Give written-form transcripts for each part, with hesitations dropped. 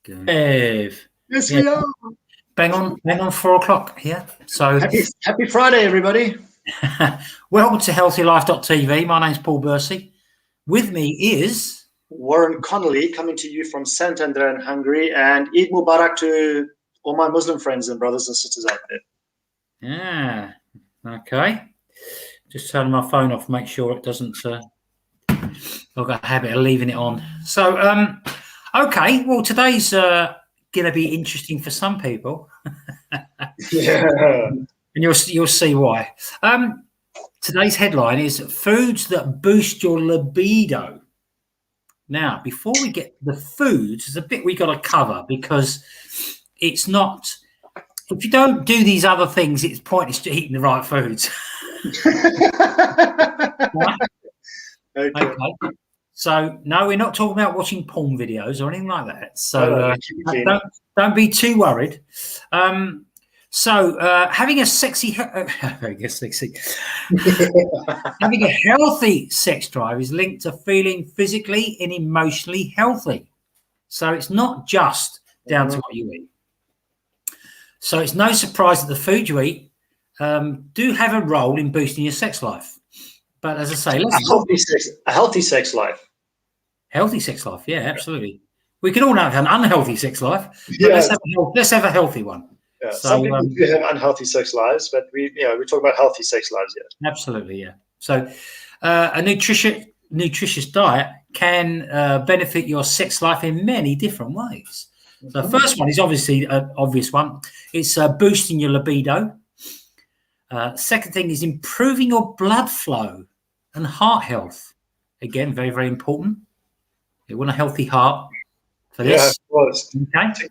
Dave. Yes, we are. Bang on 4 o'clock. Yeah. So happy Friday, everybody. welcome to healthylife.tv. My name's Paul Bursey. With me is Warren Connolly, coming to you from Santander in Hungary, and Eid Mubarak to all my Muslim friends and brothers and sisters out there. Yeah. Okay. Just turn my phone off, make sure it doesn't. I've got a habit of leaving it on. So, okay. Well, today's going to be interesting for some people. Yeah. And you'll see why. Today's headline is foods that boost your libido. Now, before we get to the foods, there's a bit we got to cover because it's not. If you don't do these other things, it's pointless to eating the right foods. Right? Okay. So no, we're not talking about watching porn videos or anything like that. So don't be too worried. Having a having a healthy sex drive is linked to feeling physically and emotionally healthy. So it's not just down to what you eat. So it's no surprise that the food you eat do have a role in boosting your sex life. But as I say, a healthy sex life. Healthy sex life, yeah, absolutely. We can all have an unhealthy sex life, but let's have a healthy one. Yeah. So, some people do have unhealthy sex lives, but we talk about healthy sex lives, yes. Absolutely, yeah. So a nutritious diet can benefit your sex life in many different ways. So the first one is obviously an obvious one. It's boosting your libido. Second thing is improving your blood flow and heart health. Again, very, very important. You want a healthy heart for this. Yeah, of course. Okay.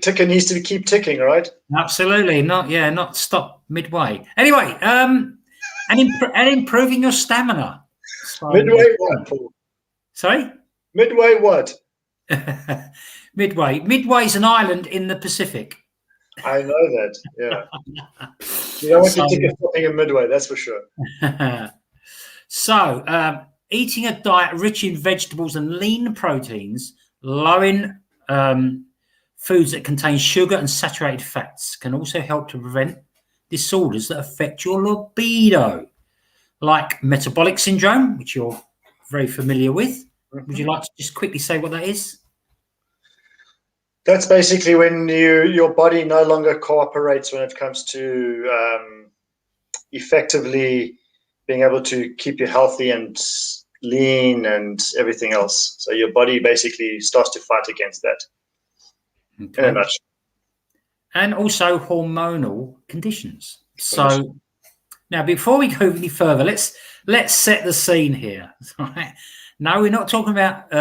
Ticker needs to keep ticking, right? Absolutely. Not stop midway. Anyway, and improving your stamina. Midway what, Paul? Sorry? Midway what? Midway. Midway's an island in the Pacific. I know that, yeah. You don't want to ticker something in Midway, that's for sure. So, eating a diet rich in vegetables and lean proteins, low in foods that contain sugar and saturated fats can also help to prevent disorders that affect your libido, like metabolic syndrome, which you're very familiar with. Would you like to just quickly say what that is? That's basically when your body no longer cooperates when it comes to effectively being able to keep you healthy and lean and everything else. So your body basically starts to fight against that. Okay. In a nutshell. And also hormonal conditions. So now, before we go any further, let's set the scene here. Right? No, we're not talking about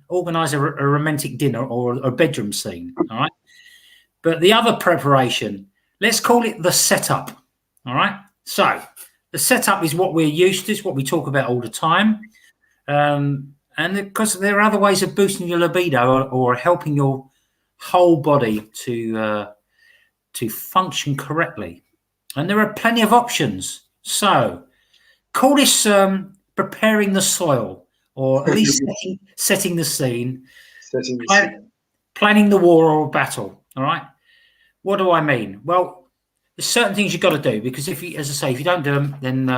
organise a romantic dinner or a bedroom scene. All right, but the other preparation, let's call it the setup. All right. So the setup is what we're used to, it's what we talk about all the time. And because there are other ways of boosting your libido or helping your whole body to function correctly. And there are plenty of options. So call this preparing the soil, or at least setting the scene, planning the war or battle. All right. What do I mean? Well, there's certain things you've got to do, because if you don't do them, then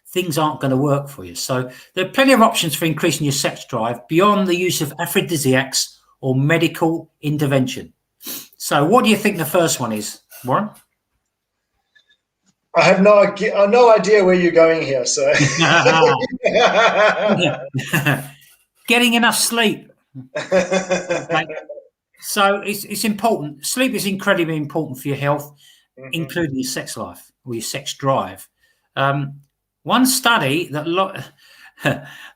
things aren't going to work for you. So there are plenty of options for increasing your sex drive beyond the use of aphrodisiacs or medical intervention. So what do you think the first one is, Warren? I have no idea where you're going here. So getting enough sleep. Okay. So it's important. Sleep is incredibly important for your health, including your sex life or your sex drive. One study that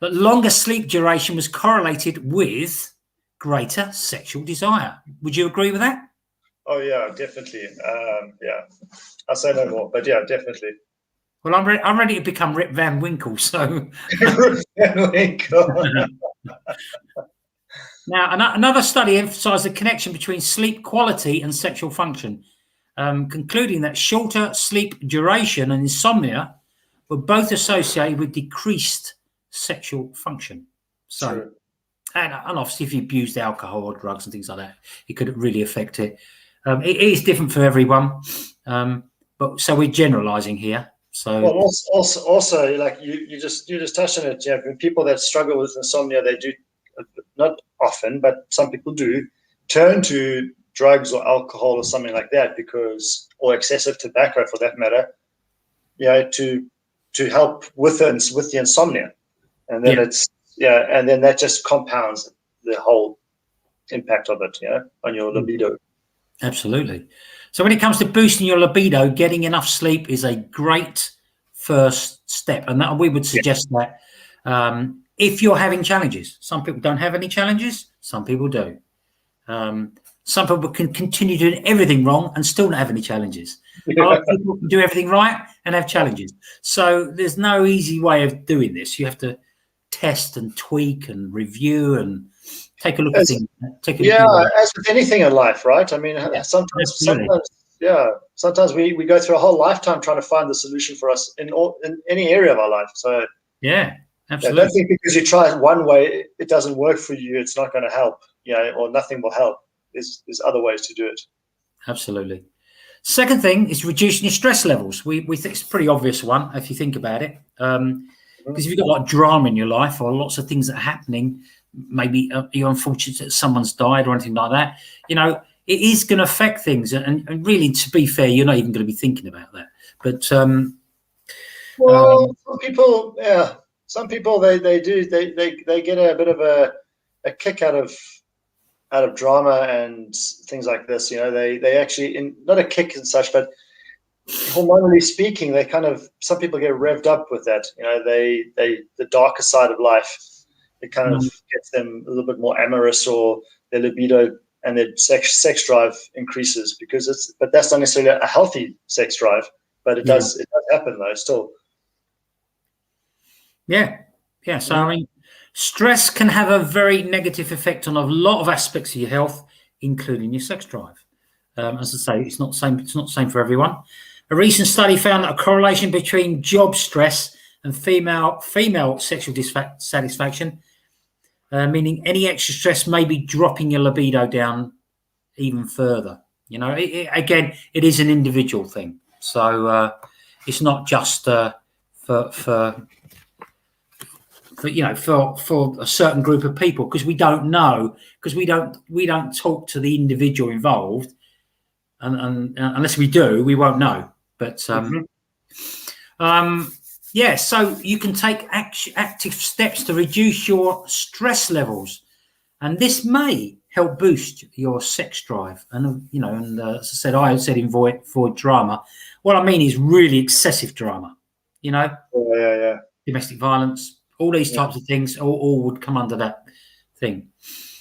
longer sleep duration was correlated with greater sexual desire. Would you agree with that? Oh yeah, definitely. Yeah, I'll say no more, but yeah, definitely. Well, I'm ready to become Rip Van Winkle. So Rip Van Winkle. Now, another study emphasised the connection between sleep quality and sexual function, concluding that shorter sleep duration and insomnia were both associated with decreased sexual function. So, and obviously if you abused alcohol or drugs and things like that, it could really affect it. It is different for everyone, but so we're generalizing here. So well, also, like you just touched on it, Jeff. People that struggle with insomnia, they do, not often, but some people do, turn to drugs or alcohol or something like that or excessive tobacco for that matter, to help with the insomnia, and then and then that just compounds the whole impact of it, on your libido. Absolutely. So when it comes to boosting your libido, getting enough sleep is a great first step, and that we would suggest that if you're having challenges. Some people don't have any challenges, some people do. Some people can continue doing everything wrong and still not have any challenges. Other people can do everything right and have challenges. So there's no easy way of doing this. You have to test and tweak and review and take a look at things. As with anything in life, right? I mean, sometimes we go through a whole lifetime trying to find the solution for us in any area of our life. So absolutely. I don't think because you try it one way, it doesn't work for you, it's not going to help, or nothing will help. There's other ways to do it. Absolutely. Second thing is reducing your stress levels. We think it's a pretty obvious one if you think about it. Because if you've got a lot of drama in your life or lots of things that are happening, maybe you're unfortunate that someone's died or anything like that, it is going to affect things. And really, to be fair, you're not even going to be thinking about that. But some people they get a bit of a kick out of drama and things like this. They actually, not a kick and such, but hormonally speaking, some people get revved up with that. The darker side of life, it kind of gets them a little bit more amorous, or their libido and their sex drive increases, but that's not necessarily a healthy sex drive, but it does happen though still. So I mean, stress can have a very negative effect on a lot of aspects of your health, including your sex drive. As I say, it's not the same for everyone. A recent study found that a correlation between job stress and female sexual dissatisfaction, meaning any extra stress may be dropping your libido down even further. Again, it is an individual thing, so it's not just for a certain group of people, because we don't know, because we don't talk to the individual involved, and unless we do, we won't know. But so you can take active steps to reduce your stress levels, and this may help boost your sex drive. And as I said, avoid drama. What I mean is really excessive drama. Domestic violence, all these types of things, all would come under that thing.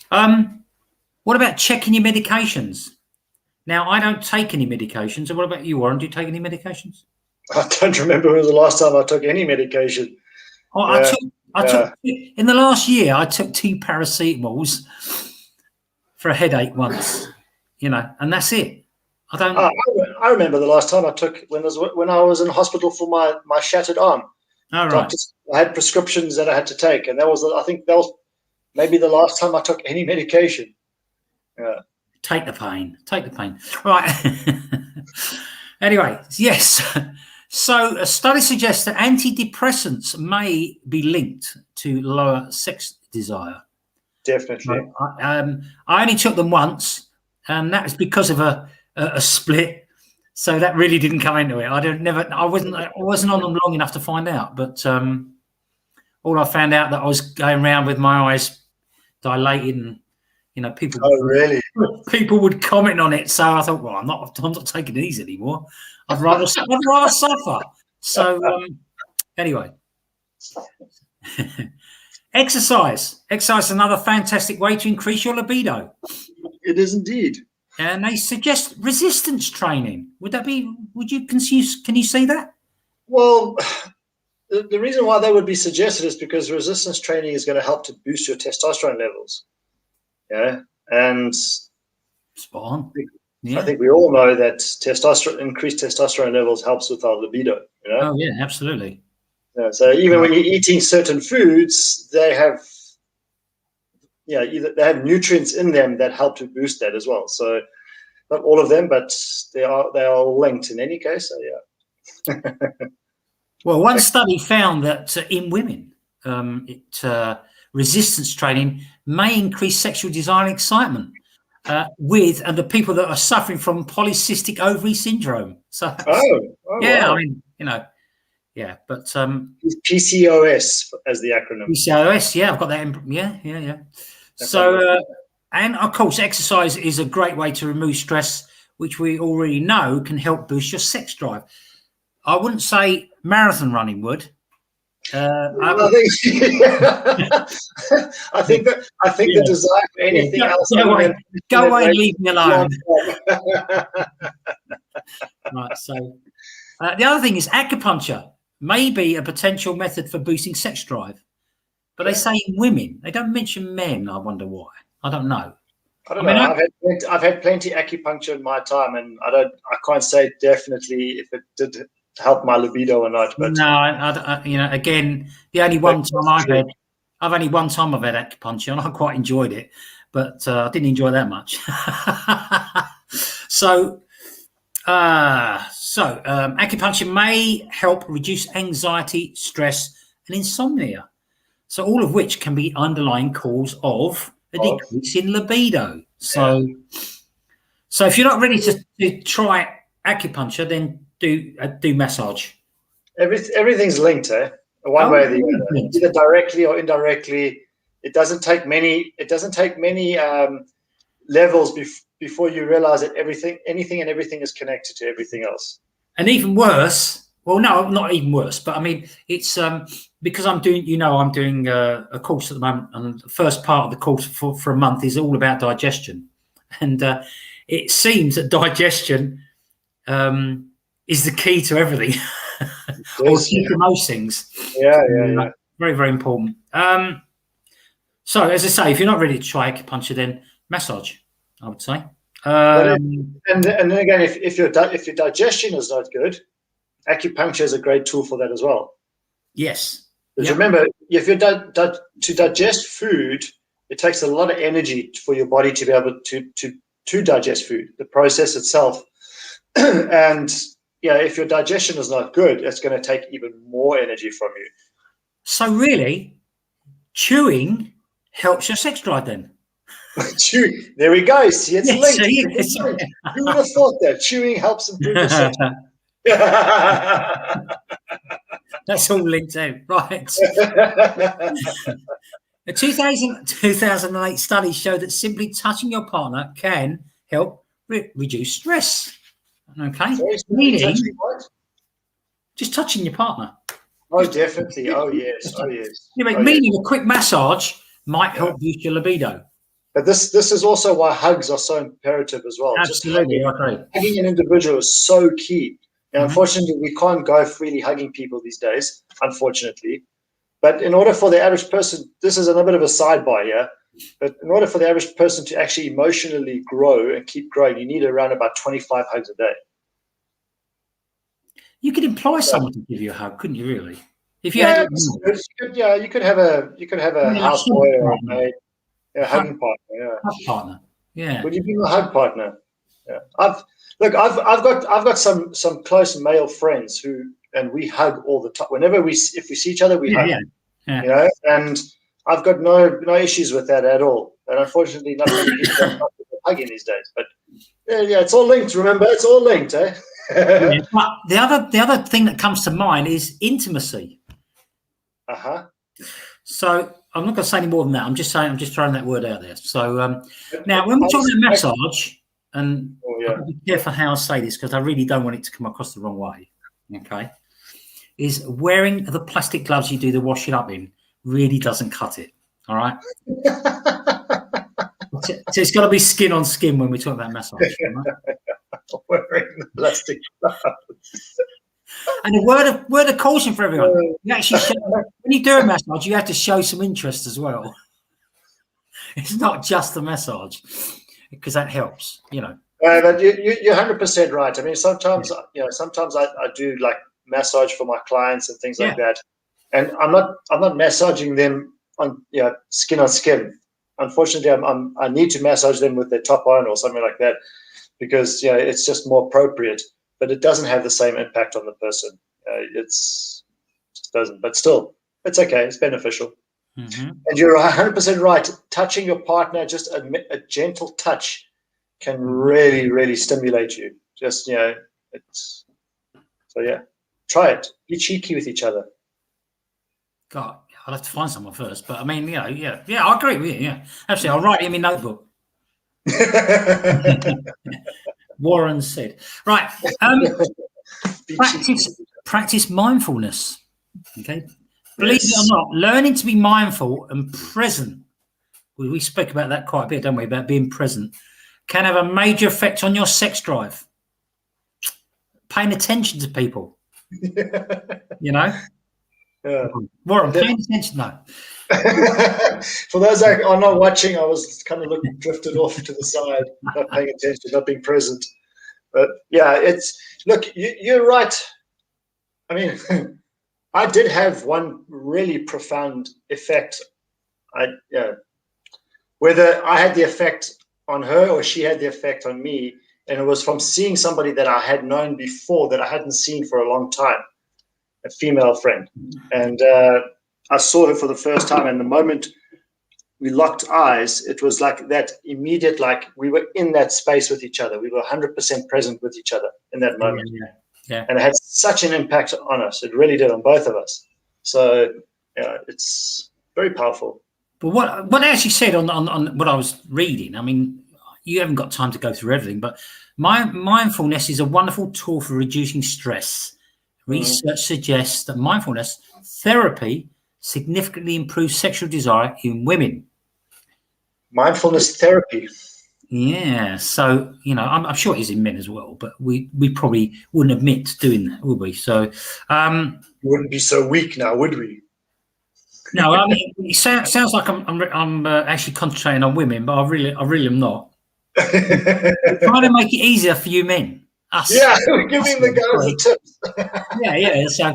What about checking your medications? Now, I don't take any medications. And what about you, Warren? Do you take any medications? I don't remember when was the last time I took any medication. I took in the last year. I took 2 paracetamols for a headache once, and that's it. I remember the last time I took when I was in hospital for my shattered arm. All right. I had prescriptions that I had to take, and I think that was maybe the last time I took any medication. Yeah. Take the pain. Right. Anyway, yes. So a study suggests that antidepressants may be linked to lower sex desire. Definitely. I only took them once, and that was because of a split. So that really didn't come into it. I wasn't on them long enough to find out. But all I found out that I was going around with my eyes dilated, and people. Oh, really? People would comment on it. So I thought, well, I'm not taking these anymore. I'd rather suffer. So anyway, exercise. Exercise is another fantastic way to increase your libido. It is indeed. And they suggest resistance training. Can you see that? Well, the reason why that would be suggested is because resistance training is going to help to boost your testosterone levels. Yeah. And spot on. I think we all know that increased testosterone levels helps with our libido. Oh yeah, absolutely. Yeah, so even when you're eating certain foods, they have either they have nutrients in them that help to boost that as well. So not all of them, but they are all linked in any case. So yeah. Well, one study found that in women, resistance training may increase sexual desire and excitement with the people that are suffering from polycystic ovary syndrome. So, yeah, wow. I mean, yeah, but PCOS as the acronym. PCOS, yeah, I've got that. Yeah. So, and of course, exercise is a great way to remove stress, which we already know can help boost your sex drive. I wouldn't say marathon running would. I think the desire for anything else. Go away and leave me alone. Right. So the other thing is acupuncture may be a potential method for boosting sex drive, but they say in women. They don't mention men. I wonder why. I don't know. I don't know. I've had plenty acupuncture in my time, and I can't say definitely if it did help my libido or not. But no, again, the only one time I've had acupuncture, and I quite enjoyed it, but I didn't enjoy that much. So acupuncture may help reduce anxiety, stress, and insomnia. So all of which can be underlying cause of a decrease in libido. So if you're not ready to try acupuncture, then do massage. Everything's linked, one way or the other, either directly or indirectly. It doesn't take many levels before you realize that anything and everything is connected to everything else. And even worse, well, no, not even worse, but I mean, it's because I'm doing a course at the moment, and the first part of the course for a month is all about digestion, and it seems that digestion is the key to everything, or key to most things. Yeah. Very, very important. So, as I say, if you're not ready to try acupuncture, then massage, I would say. And then again, if your digestion is not good, acupuncture is a great tool for that as well. Yes. Because remember, if you're to digest food, it takes a lot of energy for your body to be able to digest food, the process itself. And if your digestion is not good, it's going to take even more energy from you. So really, chewing helps your sex drive then? Chewing. There we go. See, it's linked. Who would have thought that? Chewing helps improve your sex drive. That's all linked out. Right. A 2008 study showed that simply touching your partner can help reduce stress. Okay. Meaning, just touching your partner. Oh, definitely. Oh, yes. Meaning a quick massage might help boost your libido. But this is also why hugs are so imperative as well. Absolutely, just hugging an individual is so key. Now, unfortunately, we can't go freely hugging people these days, unfortunately. But in order for the average person, this is a bit of a sidebar here, but in order for the average person to actually emotionally grow and keep growing, you need around about 25 hugs a day. You could employ someone to give you a hug, couldn't you? Really, if you you could have a houseboy or a maid, hugging partner, hug partner, Would you be my hug partner? Yeah, I've got some close male friends and we hug all the time. Whenever if we see each other, we hug. Yeah. And I've got no issues with that at all. And unfortunately, not many people are hugging these days. But it's all linked. Remember, it's all linked, eh? But the other thing that comes to mind is intimacy. So I'm not going to say any more than that. I'm just throwing that word out there. So now, when we're talking about massage, and I've got to be careful how I say this because I really don't want it to come across the wrong way. Okay, is wearing the plastic gloves you do the washing up in really doesn't cut it. All right. So it's got to be skin on skin when we talk about massage. Right? Wearing the plastic gloves. And a word of caution for everyone: you actually when you do a massage, you have to show some interest as well. It's not just the massage, because that helps, But you're 100% right. I mean, sometimes I do like massage for my clients and things like that, and I'm not massaging them on skin on skin. unfortunately, I need to massage them with their top on or something like that, because it's just more appropriate. But it doesn't have the same impact on the person. It just doesn't. But still, it's okay. It's beneficial. Mm-hmm. And you're 100% right. Touching your partner, just a gentle touch, can really, really stimulate you. Just it's so yeah. Try it. Be cheeky with each other. God, I'll have to find someone first. But I mean, yeah, I agree with you. Yeah, absolutely. I'll write it in my notebook. Warren said. Right. Practice mindfulness. Okay. Believe it or not, learning to be mindful and present. We spoke about that quite a bit, don't we? About being present can have a major effect on your sex drive. Paying attention to people. Yeah. Warren, paying attention. No. For those that are not watching, I was kind of drifted off to the side, not paying attention, not being present. But yeah, you're right. I mean, I did have one really profound effect. Whether I had the effect on her or she had the effect on me, and it was from seeing somebody that I had known before that I hadn't seen for a long time, a female friend. And I saw her for the first time, and the moment we locked eyes, it was like that immediate, like we were in that space with each other. We were 100% present with each other in that moment. Yeah. And it had such an impact on us. It really did, on both of us. So it's very powerful. But what I actually said on what I was reading, I mean, you haven't got time to go through everything, but mindfulness is a wonderful tool for reducing stress. Research suggests that mindfulness therapy significantly improves sexual desire in women. Mindfulness therapy. Yeah, so I'm sure it is in men as well, but we probably wouldn't admit to doing that, would we? So we wouldn't be so weak now, would we? No, I mean it sounds like I'm actually concentrating on women, but I really am not. We're trying to make it easier for you men. Us. Yeah, we're giving the guys the tips. Yeah. So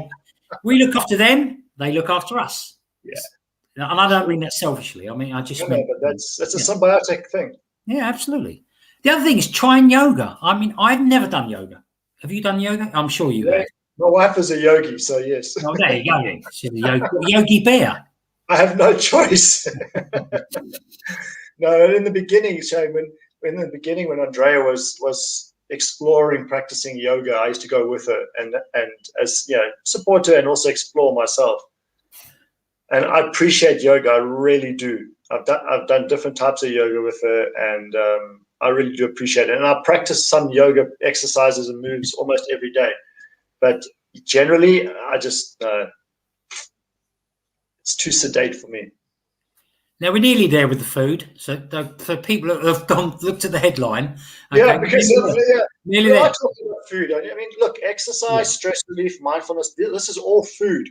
we look after them; they look after us. Yeah, and I don't mean that selfishly. I mean I just mean but that's a symbiotic thing. Yeah, absolutely. The other thing is trying yoga. I mean, I've never done yoga. Have you done yoga? I'm sure you have. My wife is a yogi, so yes. Oh, there you go. She's a yogi bear. I have no choice. No, in the beginning, Shane, when Andrea was exploring practicing yoga, I used to go with her and as support her and also explore myself. And I appreciate yoga. I really do. I've done different types of yoga with her, and I really do appreciate it. And I practice some yoga exercises and moves almost every day. But generally, I just it's too sedate for me. Now we're nearly there with the food. So people have looked at the headline. Okay, yeah, because nearly there. Talking about food. I mean, look, exercise, stress relief, mindfulness. This is all food.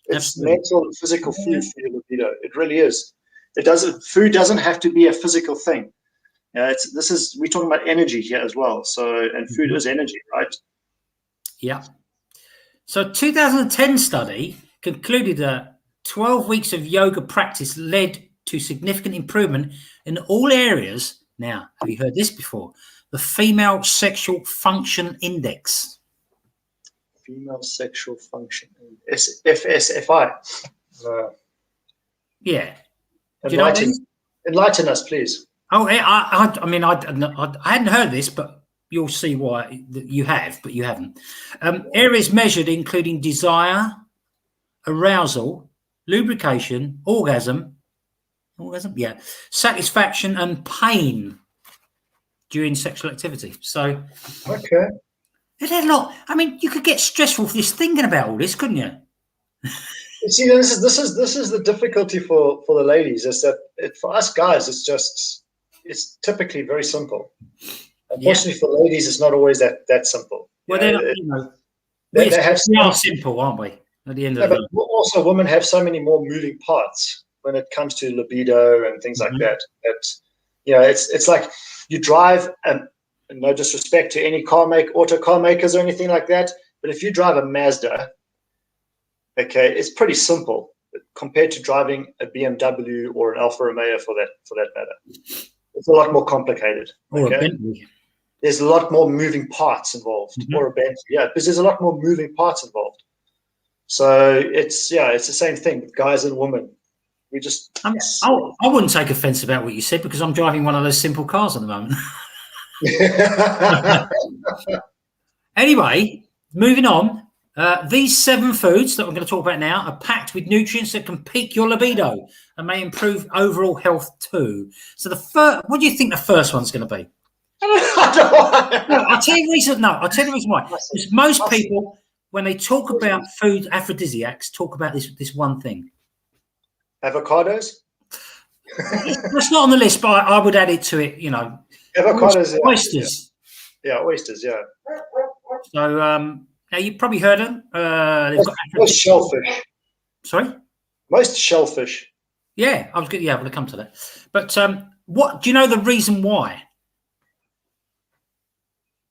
It's Absolutely. Mental and physical food for your libido. It really is. Food doesn't have to be a physical thing. We're talking about energy here as well. So, and food is energy, right? Yeah. So 2010 study concluded that 12 weeks of yoga practice led to significant improvement in all areas. Now, have you heard this before? The Female Sexual Function Index. Female Sexual Function, FSFI. Yeah. Enlighten us, please. Oh, I mean, I hadn't heard this, but you'll see why you have, but you haven't. Areas measured including desire, arousal, lubrication, orgasm, satisfaction, and pain during sexual activity. So, okay. There's a lot. I mean, you could get stressful just thinking about all this, couldn't you? You see, this is the difficulty for the ladies. Is that for us guys, it's typically very simple. Unfortunately, for ladies, it's not always that simple. Well, we are simple, aren't we? At the end of the day. But also, women have so many more moving parts when it comes to libido and things like that. It's like you drive. No disrespect to any auto car makers or anything like that, but if you drive a Mazda, okay, it's pretty simple. compared to driving a BMW or an Alfa Romeo for that matter. It's a lot more complicated. Or a Bentley. There's a lot more moving parts involved, or a Bentley, because there's a lot more moving parts involved. So it's the same thing with guys and women. We just. I wouldn't take offense about what you said because I'm driving one of those simple cars at the moment. Anyway, moving on. These 7 foods that we're going to talk about now are packed with nutrients that can pique your libido and may improve overall health too. So what do you think the first one's going to be? I'll tell you the reason. No, I'll tell you the reason why. Because most people, when they talk about food aphrodisiacs, talk about this one thing. Avocados? That's not on the list, but I would add it to it. Avocados. Oysters. Yeah, oysters. Yeah. So now you've probably heard them. Most shellfish. Sorry. Most shellfish. Yeah, I was going to come to that. But what do you know the reason why?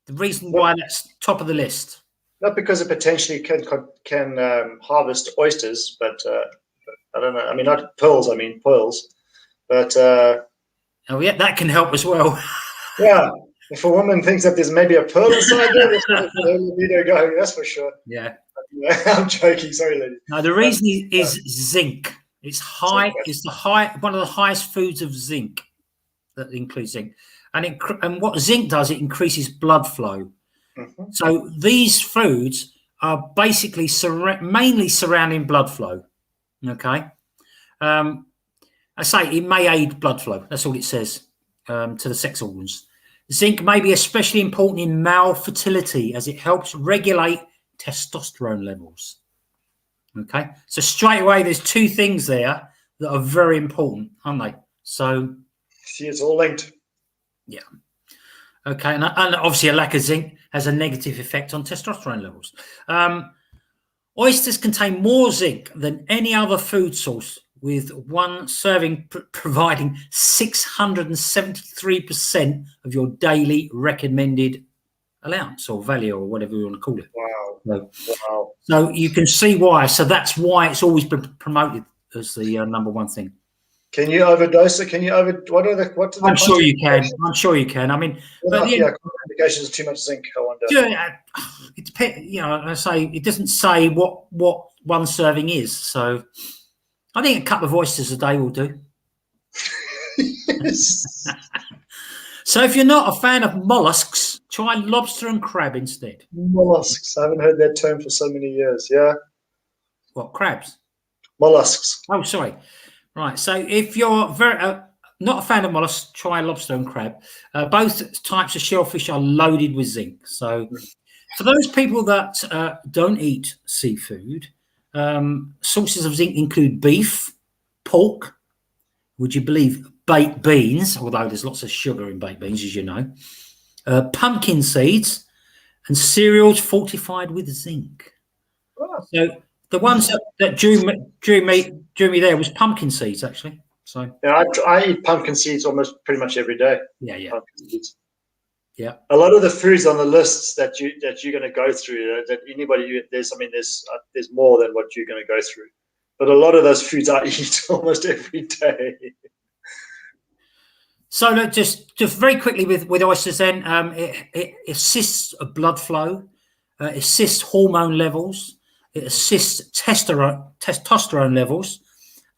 The reason why that's top of the list. Not because it potentially can harvest oysters, but I don't know. I mean, not pearls. I mean pearls. But oh yeah, that can help as well. Yeah, if a woman thinks that there's maybe a pearl inside there, that's going to get her libido going. That's for sure. Yeah. I'm joking. Sorry, lady. No, the reason is zinc. It's high. It's one of the highest foods of zinc that includes zinc. And what zinc does, it increases blood flow. So these foods are basically mainly surrounding blood flow. Okay. I say it may aid blood flow. That's all it says to the sex organs. Zinc may be especially important in male fertility as it helps regulate testosterone levels. Okay. So straight away, there's 2 things there that are very important, aren't they? So. See, it's all linked. Yeah. Okay. And obviously a lack of zinc has a negative effect on testosterone levels. Oysters contain more zinc than any other food source, with one serving providing 673% of your daily recommended allowance or value or whatever you want to call it. Wow. So you can see why. So that's why it's always been promoted as the number one thing. Can you overdose it? I'm sure you can. I'm sure you can. I mean, contraindications of too much zinc, I wonder. Yeah, it depends. I say it doesn't say what one serving is. So I think a couple of oysters a day will do. So if you're not a fan of mollusks, try lobster and crab instead. Mollusks. I haven't heard that term for so many years. Yeah. What, crabs? Mollusks. Oh, sorry. Right. So if you're not a fan of mollusks, try lobster and crab. Both types of shellfish are loaded with zinc. So for those people that don't eat seafood, sources of zinc include beef, pork, would you believe baked beans, although there's lots of sugar in baked beans, as you know, pumpkin seeds, and cereals fortified with zinc. Oh. So the ones that drew me there was pumpkin seeds, actually. So yeah, I eat pumpkin seeds almost pretty much every day. Yeah. Pumpkin seeds. Yeah. A lot of the foods on the lists that you're going to go through, that anybody there's more than what you're going to go through, but a lot of those foods I eat almost every day. So look, just very quickly with oysters, then it assists blood flow, assists hormone levels, it assists testosterone levels,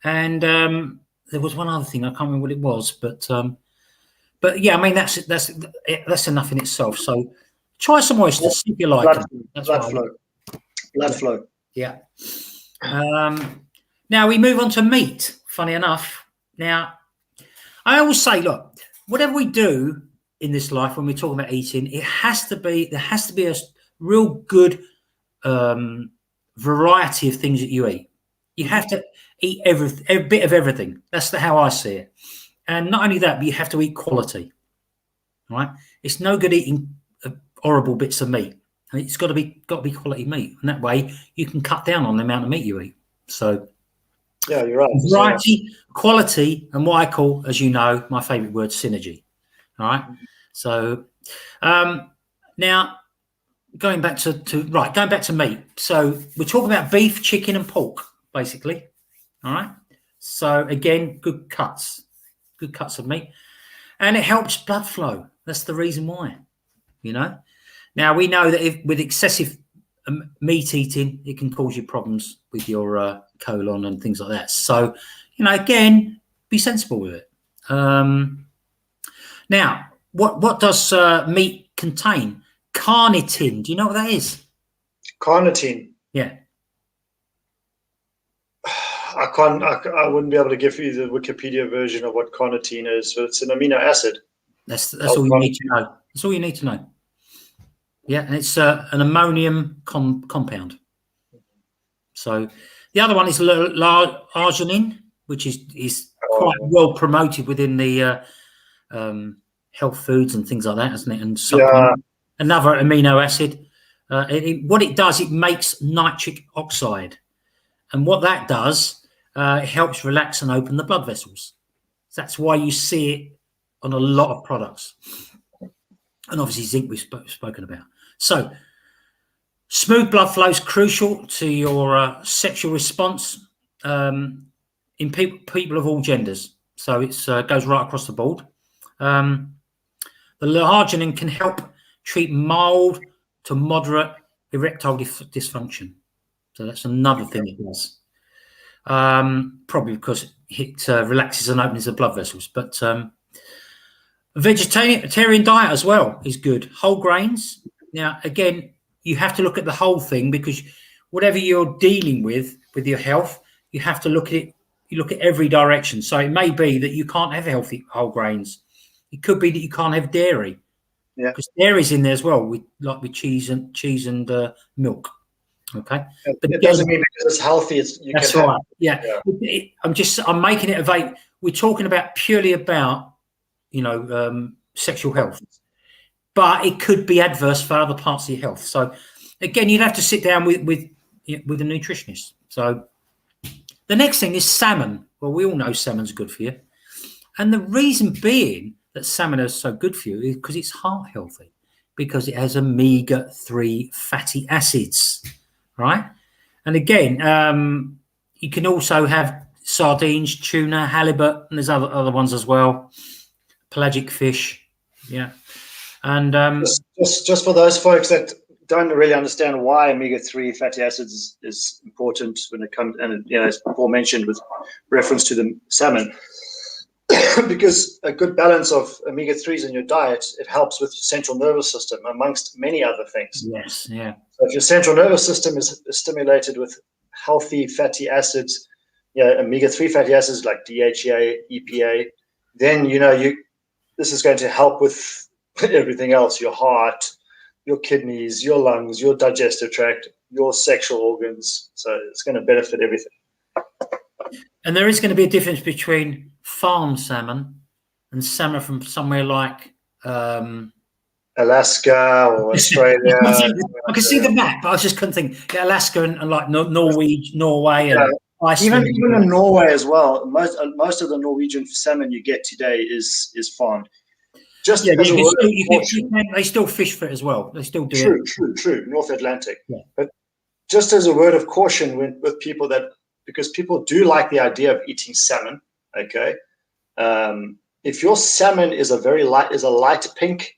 and there was one other thing I can't remember what it was, but yeah, I mean that's enough in itself. So try some oysters if you like. Blood flow. Yeah. Now we move on to meat. Funny enough, now I always say, look, whatever we do in this life when we're talking about eating, there has to be a real good variety of things that you eat. You have to eat every bit of everything. That's how I see it. And not only that, but you have to eat quality. Right? It's no good eating horrible bits of meat. It's got to be quality meat, and that way you can cut down on the amount of meat you eat. So yeah, you're right. Variety, quality, and what I call, as you know, my favourite word, synergy. All right. So now going back to meat. So we're talking about beef, chicken, and pork, basically. All right. So again, good cuts of meat, and it helps blood flow. That's the reason why. Now we know that if with excessive meat eating, it can cause you problems with your colon and things like that. So, again, be sensible with it. Now, what does meat contain? Carnitine. Do you know what that is? Carnitine. Yeah. I wouldn't be able to give you the Wikipedia version of what carnitine is, but it's an amino acid. That's all you need to know. That's all you need to know. Yeah, and it's an ammonium compound. So the other one is arginine, which is quite well promoted within the health foods and things like that, isn't it? And supplement. Another amino acid. What it does, it makes nitric oxide, and what that does, it helps relax and open the blood vessels. So that's why you see it on a lot of products, and obviously zinc we've spoken about. So smooth blood flow is crucial to your sexual response in people of all genders. So it goes right across the board. The arginine can help treat mild to moderate erectile dysfunction. So that's another thing it does. Probably because it relaxes and opens the blood vessels. But a vegetarian diet as well is good. Whole grains. Now, again, you have to look at the whole thing, because whatever you're dealing with your health, you have to look at it. You look at every direction. So it may be that you can't have healthy whole grains. It could be that you can't have dairy. Yeah, because dairy's in there as well, with cheese and milk. Okay, but it doesn't mean because it's healthy. That's right. Yeah. I'm making it available. We're talking about purely about sexual health, but it could be adverse for other parts of your health. So again, you'd have to sit down with a nutritionist. So the next thing is salmon. Well, we all know salmon's good for you, and the reason being that salmon is so good for you is because it's heart healthy, because it has omega-3 fatty acids, right? And again, you can also have sardines, tuna, halibut, and there's other ones as well. Pelagic fish, yeah. And just for those folks that don't really understand why omega-3 fatty acids is important when it comes, and as Paul mentioned with reference to the salmon, because a good balance of omega-3s in your diet, it helps with your central nervous system, amongst many other things. Yes, yeah. So if your central nervous system is stimulated with healthy fatty acids, omega-3 fatty acids like DHA, EPA, then this is going to help with everything else: your heart, your kidneys, your lungs, your digestive tract, your sexual organs. So it's going to benefit everything. And there is going to be a difference between farm salmon and salmon from somewhere like Alaska or Australia. I can see the map, but I just couldn't think. Alaska and like Norway and Iceland. Even in Norway as well. Most of the Norwegian salmon you get today is farmed. Just they still fish for it as well. They still do. True. North Atlantic. Yeah. But just as a word of caution with people because people do like the idea of eating salmon. Okay. If your salmon is a light pink,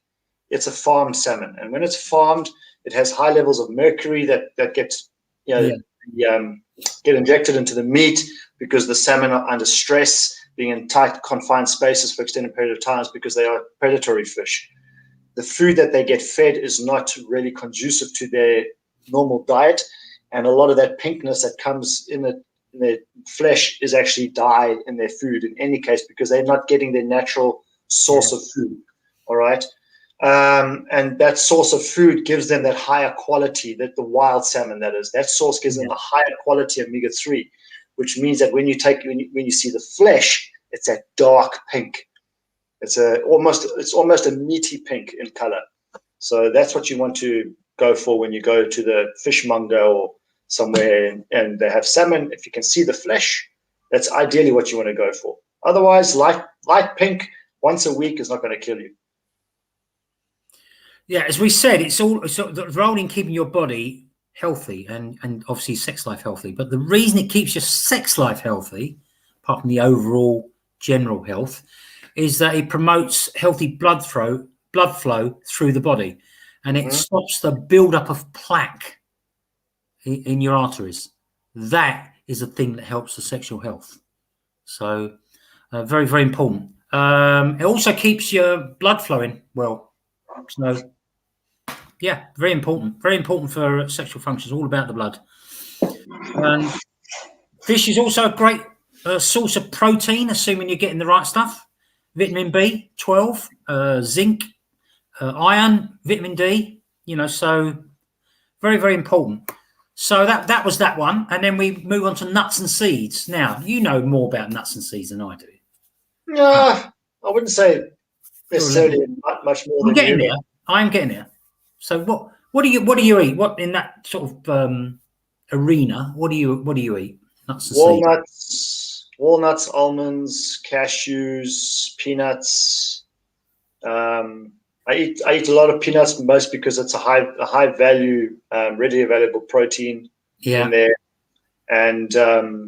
it's a farmed salmon, and when it's farmed, it has high levels of mercury that gets get injected into the meat, because the salmon are under stress, being in tight, confined spaces for extended period of times, because they are predatory fish. The food that they get fed is not really conducive to their normal diet, and a lot of that pinkness that comes in their flesh is actually dye in their food in any case, because they're not getting their natural source of food. All right. And that source of food gives them that higher quality, that the wild salmon, that source gives them a higher quality omega-3, which means that when you see the flesh, it's that dark pink. It's almost a meaty pink in color. So that's what you want to go for when you go to the fishmonger or somewhere and they have salmon. If you can see the flesh, that's ideally what you want to go for. Otherwise, light pink once a week is not going to kill you. Yeah, as we said, it's the role in keeping your body healthy and obviously sex life healthy. But the reason it keeps your sex life healthy, apart from the overall general health, is that it promotes healthy blood flow through the body, and it stops the buildup of plaque in your arteries. That is a thing that helps the sexual health. So very, very important. It also keeps your blood flowing well. So yeah, very important. Very important for sexual functions. All about the blood. Fish is also a great source of protein, assuming you're getting the right stuff. Vitamin B12, zinc, iron, vitamin D. So very, very important. So that was that one, and then we move on to nuts and seeds. Now you know more about nuts and seeds than I do. I wouldn't say necessarily much more than getting you. There. I'm getting there. So what do you eat? What in that sort of arena? What do you eat? Nuts and seeds. Walnuts, almonds, cashews, peanuts. I eat a lot of peanuts, most because it's a high value, readily available protein in there, and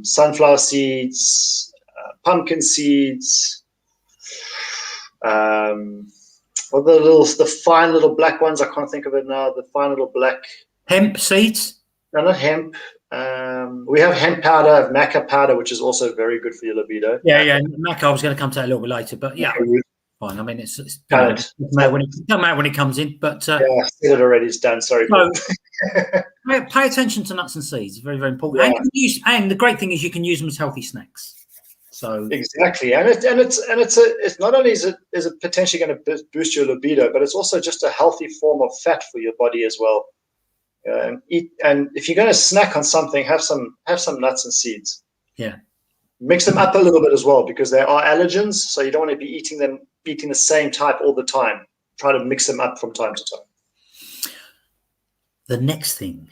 sunflower seeds, pumpkin seeds, the fine little black ones. I can't think of it now. The fine little black hemp seeds. No, not hemp. We have hemp powder, maca powder, which is also very good for your libido. Yeah. Maca, I was going to come to that a little bit later, but yeah. Fine. I mean, it doesn't matter when it comes in, but yeah, I said it already. It's done. Sorry. Pay attention to nuts and seeds. Very, very important. Yeah. And the great thing is you can use them as healthy snacks. So exactly, and it's not only is it potentially going to boost your libido, but it's also just a healthy form of fat for your body as well. And if you're going to snack on something, have some nuts and seeds. Yeah. Mix them up a little bit as well, because they are allergens, so you don't want to be eating the same type all the time. Try to mix them up from time to time. The next thing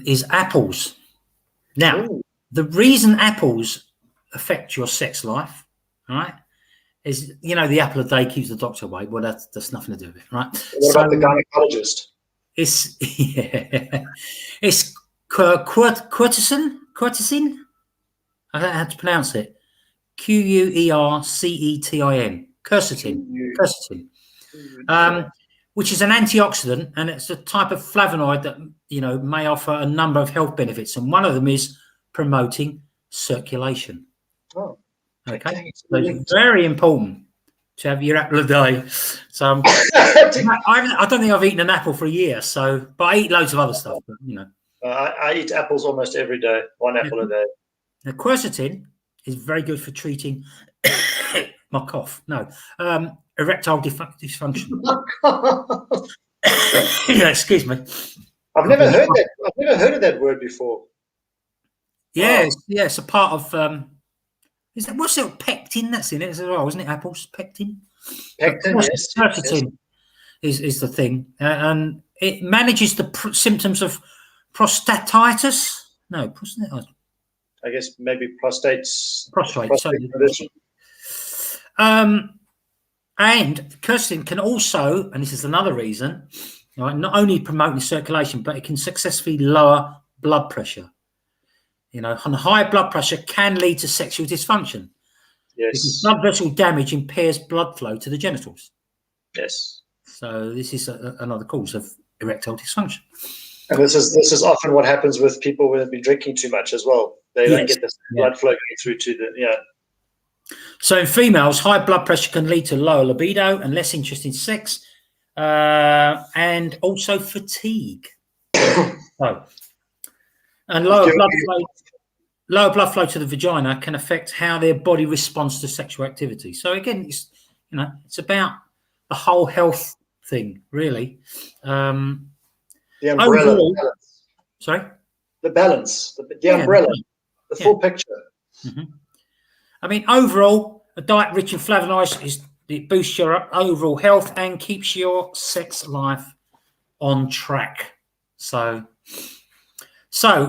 is apples. Now, the reason apples affect your sex life, right, is the apple a day keeps the doctor away. Well, that's nothing to do with it, right? What about the gynecologist? It's quercetin. I don't know how to pronounce it. Quercetin. Quercetin. Which is an antioxidant, and it's a type of flavonoid that may offer a number of health benefits, and one of them is promoting circulation. Oh, okay. So it's very important to have your apple a day. So I don't think I've eaten an apple for a year. But I eat loads of other stuff. But, I eat apples almost every day. One apple a day. Now, quercetin is very good for treating my cough. No, erectile dysfunction. Yeah, excuse me. I've never heard that. I've never heard of that word before. Yeah, wow. It's a part of. What's it? Pectin. That's in it as well, isn't it? Apples, pectin. Pectin. Yes. Quercetin is the thing, and it manages the symptoms of prostatitis. No, I guess maybe prostate condition. And quercetin can also, and this is another reason, right, not only promoting circulation, but it can successfully lower blood pressure. And high blood pressure can lead to sexual dysfunction. Yes. Because blood vessel damage impairs blood flow to the genitals. Yes. So this is another cause of erectile dysfunction. And this is often what happens with people who have been drinking too much as well. They don't get the blood flow going through to the So in females, high blood pressure can lead to lower libido and less interest in sex, and also fatigue. And lower blood flow to the vagina can affect how their body responds to sexual activity. So again, it's about the whole health thing, really. The umbrella. Overall, the sorry? The balance, the umbrella, the full picture. Mm-hmm. I mean, overall, a diet rich in flavonoids it boosts your overall health and keeps your sex life on track. So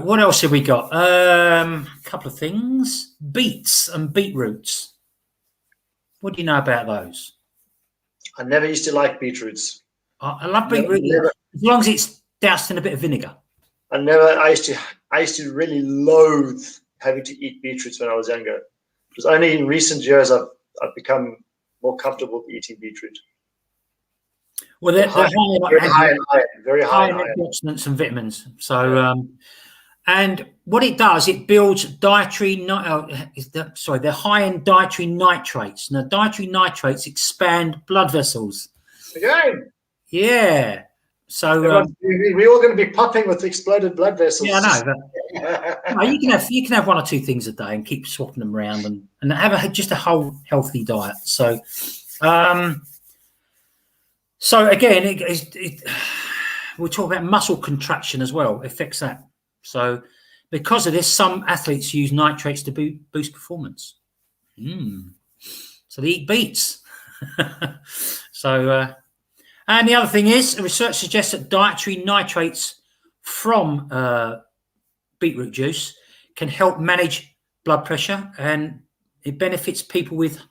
what else have we got? A couple of things. Beets and beetroots. What do you know about those? I never used to like beetroots. I love beetroot as long as it's doused in a bit of vinegar. I used to really loathe having to eat beetroots when I was younger. It was only in recent years I've become more comfortable with eating beetroot. Well, they're very high in iron, very high in iron. Antioxidants and vitamins. So, and what it does, it builds dietary. They're high in dietary nitrates. Now, dietary nitrates expand blood vessels. Again. Yeah. So we're all going to be popping with exploded blood vessels. Yeah, I know. But, no, you can have 1 or 2 things a day and keep swapping them around and have just a whole healthy diet. So, so again, we'll talk about muscle contraction as well. Affects that. So, because of this, some athletes use nitrates to boost performance. So they eat beets. So, and the other thing is, research suggests that dietary nitrates from beetroot juice can help manage blood pressure, and it benefits people with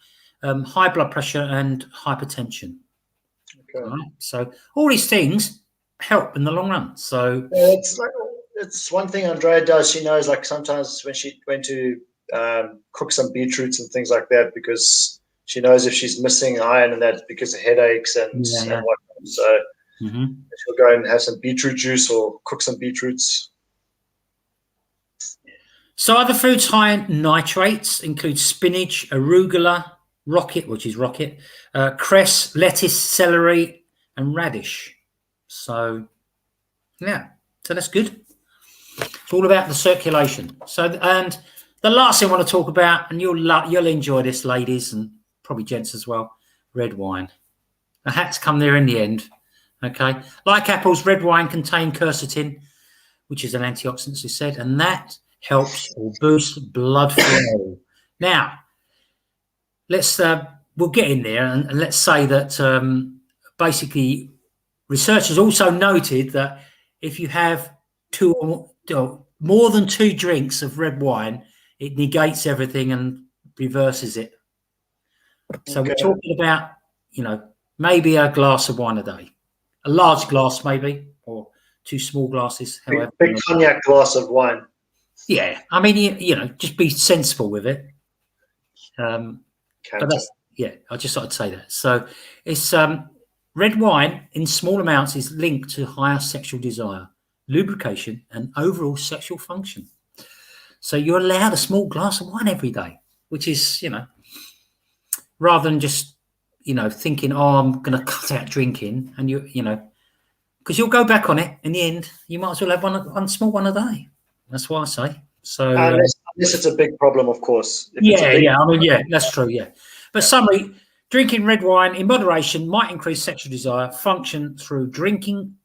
high blood pressure and hypertension. Okay. Right? So all these things help in the long run. So it's one thing Andrea does. She knows, like, sometimes when she went to cook some beetroots and things like that, because she knows if she's missing iron and that's because of headaches and whatnot. So she'll go and have some beetroot juice or cook some beetroots. So other foods high in nitrates include spinach, arugula, rocket, cress, lettuce, celery, and radish. So, yeah, so that's good. It's all about the circulation. So, and the last thing I want to talk about, and you'll enjoy this, ladies, and probably gents as well, red wine. I had to come there in the end. Okay, like apples, red wine contain quercetin, which is an antioxidant, as we said, and that helps or boosts blood flow. Now, let's we'll get in there and let's say that basically researchers also noted that if you have more than 2 drinks of red wine, it negates everything and reverses it. So we're talking about, maybe a glass of wine a day, a large glass maybe, or 2 small glasses. However, big cognac glass of wine. Yeah, I mean, just be sensible with it. But that's, I just thought I'd say that. So it's red wine in small amounts is linked to higher sexual desire, lubrication, and overall sexual function. So you're allowed a small glass of wine every day, which is, rather than just, thinking, I'm going to cut out drinking, and because you'll go back on it in the end. You might as well have one small one a day. That's what I say. So unless it's a big problem, of course. I mean, that's true. Yeah, but summary: drinking red wine in moderation might increase sexual desire. Function through drinking.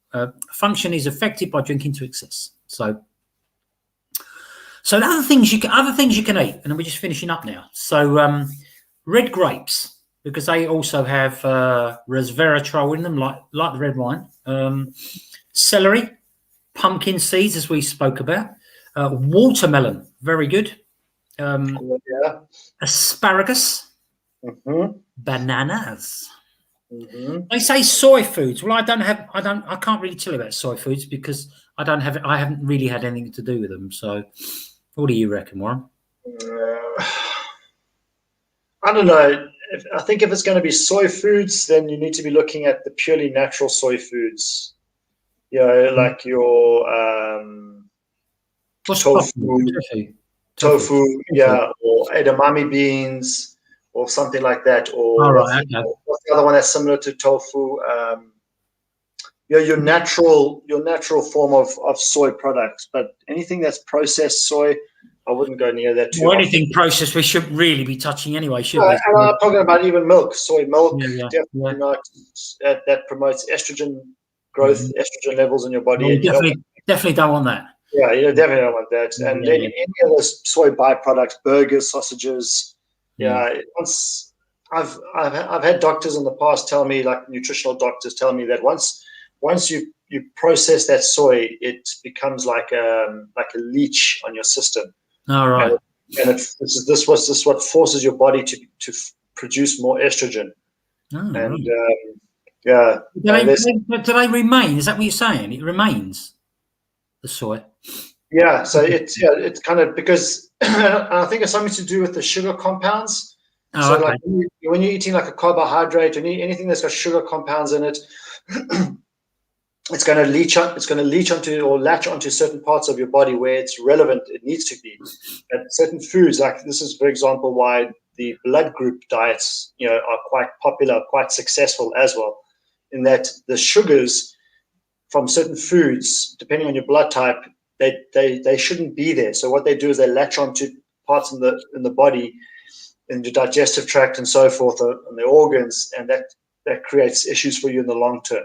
Function is affected by drinking to excess. So the other things you can eat, and we're just finishing up now. So red grapes, because they also have resveratrol in them, like the red wine. Celery, pumpkin seeds, as we spoke about. Watermelon, very good. Asparagus, bananas. They say soy foods. Well, I can't really tell you about soy foods because I haven't really had anything to do with them. So, what do you reckon, Warren? I don't know. I think if it's going to be soy foods, then you need to be looking at the purely natural soy foods. Like your tofu, or edamame beans, or something like that. Or what's the other one that's similar to tofu? Your natural form of soy products. But anything that's processed soy, I wouldn't go near that too. Or anything processed, we shouldn't really be touching anyway, should we? And I'm talking about even milk, soy milk. Definitely not. That promotes estrogen growth, estrogen levels in your body. You definitely don't want that. Yeah, you definitely don't want that. And any of those soy byproducts, burgers, sausages. Once I've had doctors in the past tell me, like nutritional doctors tell me that once you process that soy, it becomes like a leech on your system. All right. And this is what forces your body to produce more estrogen. And do they remain? Is that what you're saying? It remains. the soy. Yeah, so it's kind of because I think it's something to do with the sugar compounds. Oh, So okay. like when you're eating like a carbohydrate or anything that's got sugar compounds in it, it's going to leach on. It's going to leach onto or latch onto certain parts of your body where it's relevant. It needs to be. And certain foods, like this is, for example, why the blood group diets, are quite popular, quite successful as well, in that the sugars from certain foods, depending on your blood type, they shouldn't be there. So what they do is they latch onto parts in the body, in the digestive tract and so forth, and the organs, and that creates issues for you in the long term.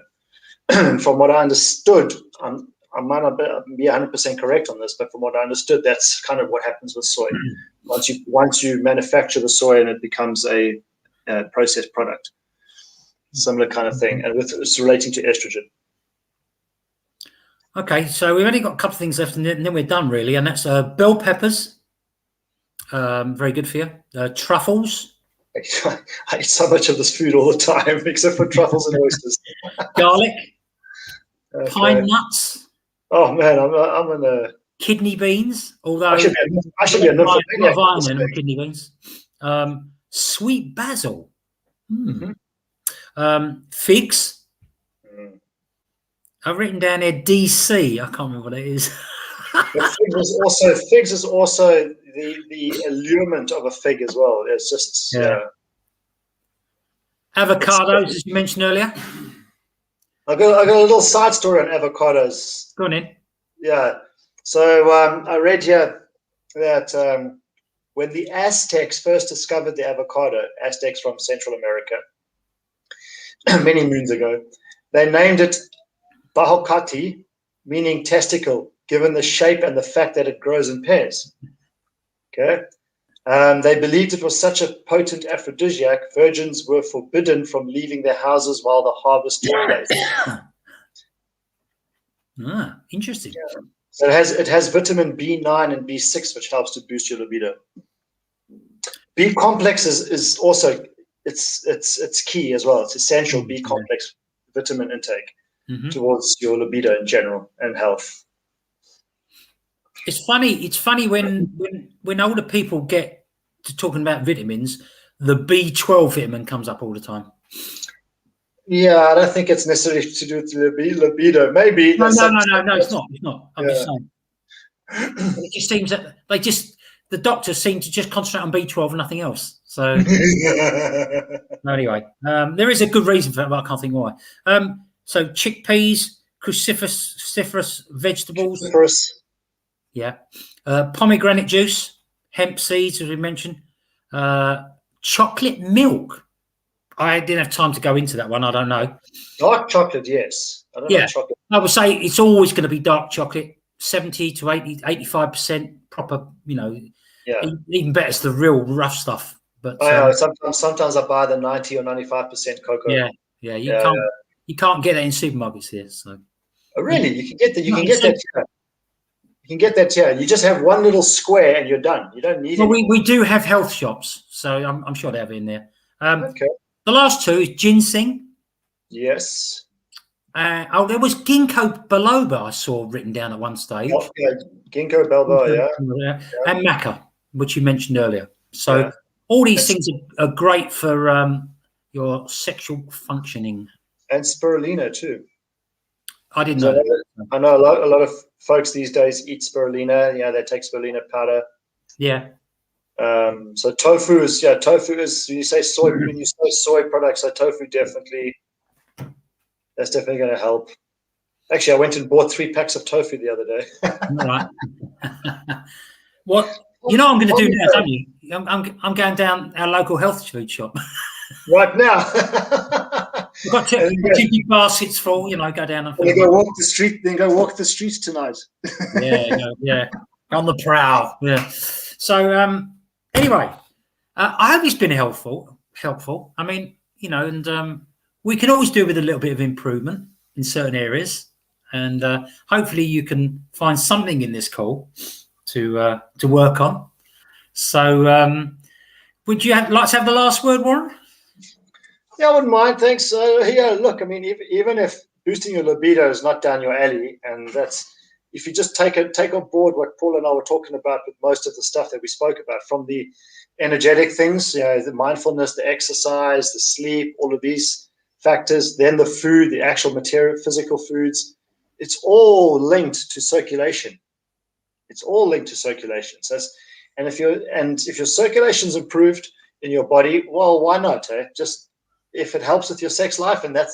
From what I understood, I might not be 100% correct on this, but from what I understood, that's kind of what happens with soy. Once you manufacture the soy and it becomes a processed product, similar kind of thing, and it's relating to estrogen. Okay, so we've only got a couple of things left, and then we're done, really. And that's bell peppers, very good for you. Truffles. I eat so much of this food all the time, except for truffles and oysters. Garlic. Okay. Pine nuts. Oh man, I'm in a kidney beans. Although I should be a nymphomaniac. iron in kidney beans. Sweet basil. Figs. I've written down here DC. I can't remember what it is. Figs is also the allurement of a fig as well. It's just avocados, as you mentioned earlier. I got a little side story on avocados. Go on in. Yeah. So I read here that when the Aztecs first discovered the avocado, Aztecs from Central America, many moons ago, they named it Bahocati, meaning testicle, given the shape and the fact that it grows in pairs. Okay. They believed it was such a potent aphrodisiac, virgins were forbidden from leaving their houses while the harvest took place. Interesting. Yeah. So it has vitamin B9 and B6, which helps to boost your libido. B complex is also it's key as well. It's essential B complex vitamin intake towards your libido in general and health. It's funny when older people get to talking about vitamins, the B12 vitamin comes up all the time. Yeah, I don't think it's necessarily to do with libido. Maybe. No, it's not. I'm just saying. It just seems that the doctors seem to just concentrate on B12 and nothing else. So anyway, there is a good reason for that, but I can't think why. So chickpeas, cruciferous vegetables. Yeah. Pomegranate juice, hemp seeds, as we mentioned. Chocolate milk. I didn't have time to go into that one. I don't know. Dark chocolate, yes. I don't know chocolate. I would say it's always going to be dark chocolate, 70 to 80, 85% proper, even better is the real rough stuff. But sometimes I buy the 90 or 95% cocoa. You can't get that in supermarkets here. So really, you can get that. You can get that. You can get that here. You just have one little square and you're done. You don't need. Well, we do have health shops, so I'm sure they have it in there. Okay. The last two is ginseng. Yes. There was ginkgo biloba I saw written down at one stage. Oh, yeah. Ginkgo biloba, yeah. And maca, which you mentioned earlier. So all these things are great for your sexual functioning. And spirulina too. I didn't know. I know a lot of folks these days eat spirulina. Yeah, they take spirulina powder. Yeah. So tofu is when you say soy, when you say soy products, so tofu that's definitely going to help. Actually, I went and bought 3 packs of tofu the other day. All right. What I'm going to do now, don't you? I'm going down our local health food shop right now. We've got 2 big baskets full. Go down and go walk the street. Then go walk the streets tonight. yeah, on the prowl. Yeah. So anyway, I hope it's been helpful. I mean, and we can always do with a little bit of improvement in certain areas, and hopefully you can find something in this call to work on. So, would you like to have the last word, Warren? Yeah, I wouldn't mind. Thanks. Look, I mean, even if boosting your libido is not down your alley, and that's if you just take on board what Paul and I were talking about with most of the stuff that we spoke about, from the energetic things, the mindfulness, the exercise, the sleep, all of these factors, then the food, the actual material, physical foods, it's all linked to circulation. It's all linked to circulation. So, if your circulation's improved in your body, well, why not? Just if it helps with your sex life, and that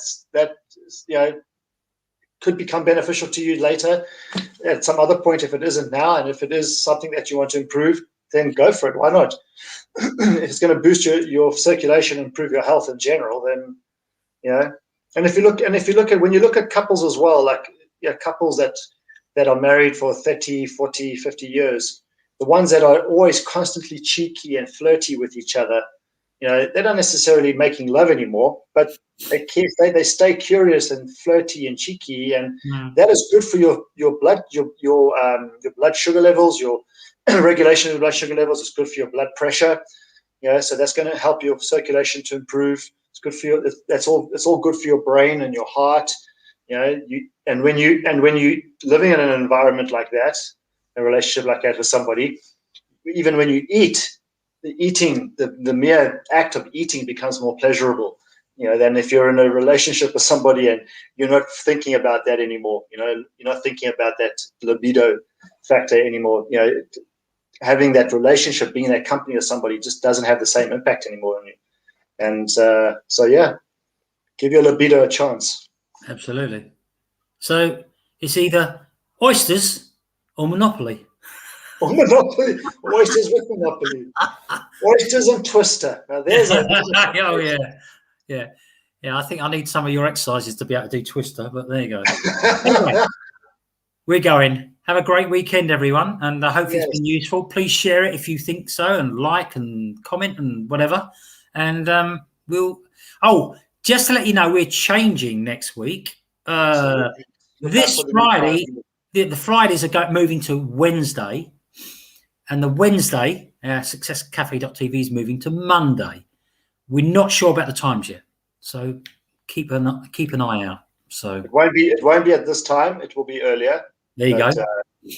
could become beneficial to you later at some other point if it isn't now, and if it is something that you want to improve, then go for it. Why not? If it's going to boost your circulation, improve your health in general, then and if you look at, when you look at couples as well, like couples that are married for 30, 40, 50 years, the ones that are always constantly cheeky and flirty with each other, they're not necessarily making love anymore, but they stay curious and flirty and cheeky, and that is good for your blood, your blood sugar levels, your regulation of blood sugar levels. It's good for your blood pressure. So that's going to help your circulation to improve. It's good for you. It's all good for your brain and your heart. And when you living in an environment like that, a relationship like that with somebody, even when you eat, the mere act of eating becomes more pleasurable, than if you're in a relationship with somebody and you're not thinking about that anymore. You're not thinking about that libido factor anymore. Having that relationship, being in that company with somebody, just doesn't have the same impact anymore on you. And give your libido a chance. Absolutely. So it's either oysters or Monopoly. Or Monopoly. Oysters with Monopoly. Oysters and Twister. Now there's a oh yeah. I think I need some of your exercises to be able to do Twister, but there you go. Anyway, we're going. Have a great weekend, everyone, and I hope it's been useful. Please share it if you think so, and like and comment and whatever. And just to let you know, we're changing next week. This Friday, the Fridays are moving to Wednesday, and the Wednesday, SuccessCafe.tv is moving to Monday. We're not sure about the times yet, so keep an eye out. So it won't be at this time. It will be earlier. There you go.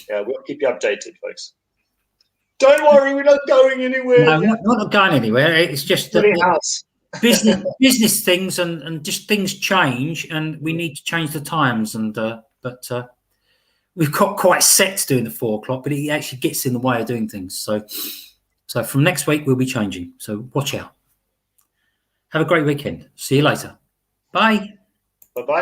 We'll keep you updated, folks. Don't worry, we're not going anywhere. No, we're not going anywhere. It's just business things and just things change, and we need to change the times. And but we've got quite set to doing the 4 o'clock, but it actually gets in the way of doing things. So from next week we'll be changing. So watch out. Have a great weekend. See you later. Bye. Bye-bye.